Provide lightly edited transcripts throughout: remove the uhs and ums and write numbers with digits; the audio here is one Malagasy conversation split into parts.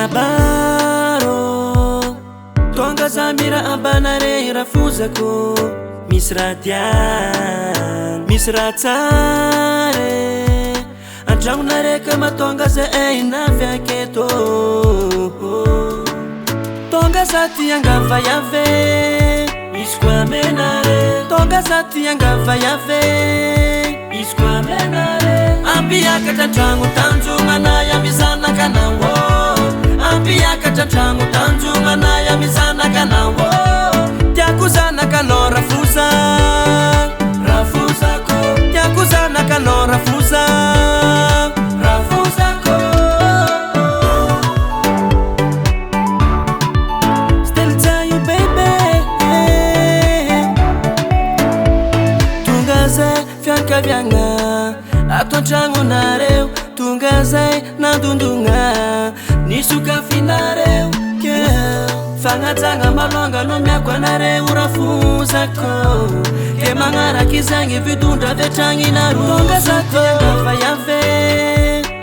kabaro tonga zamira abanare rafuzako misy raha tiany misy raha tsare antragnonareka matonga zay ainavy aketo tonga za ty angava yave misy koa menare tonga za ty angava yave misy koa menare ampiakatra antragno tanjomanaya mizanaka nawo ampiakatra antragno tanjomanaya mizanaka nawo tiako zanaka anao rafoza rafozako tiako zanaka anao rafoza rafozako still tell you baby tonga zay fiankaviagna ato antragnonareo tonga zay nandondogna nisokafinareo ke fagnajagna malonga no miako anareo rafozako ke magnaraky zagny vidondra avy atragninaro tonga za ty angava yave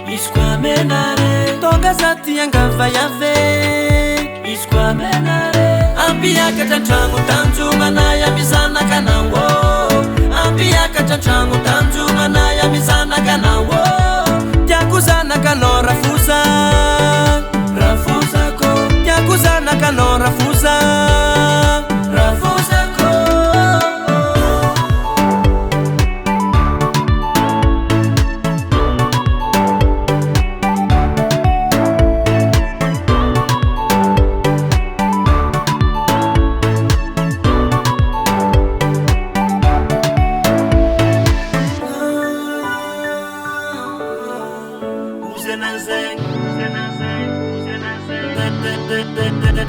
misy koa menare tonga za ty angava yave misy koa menare ampiakatra antragno tanjomanaya mizanaka nawo ampiakatra antragno tanjomanaya mizanaka nawo tiako zanaka anao rafoza rafozako tiako zanaka anao rafoza rafozako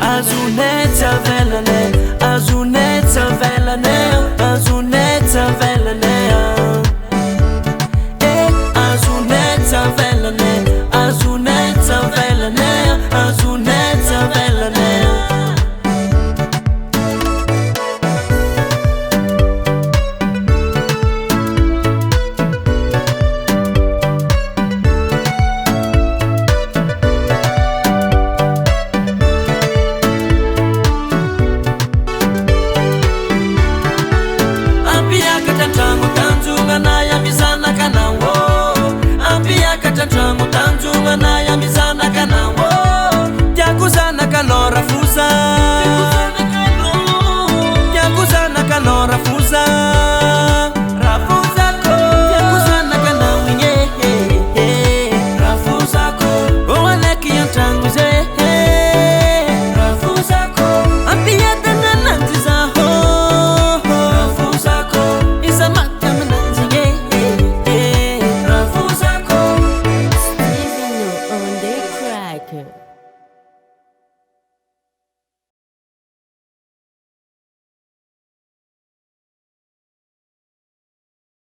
Azunetsa velane, azunetsa velane, azunetsa velane. Azunetsa velane, azunetsa velane, azunetsa velane. Ampiakatra antragno tanjomanaya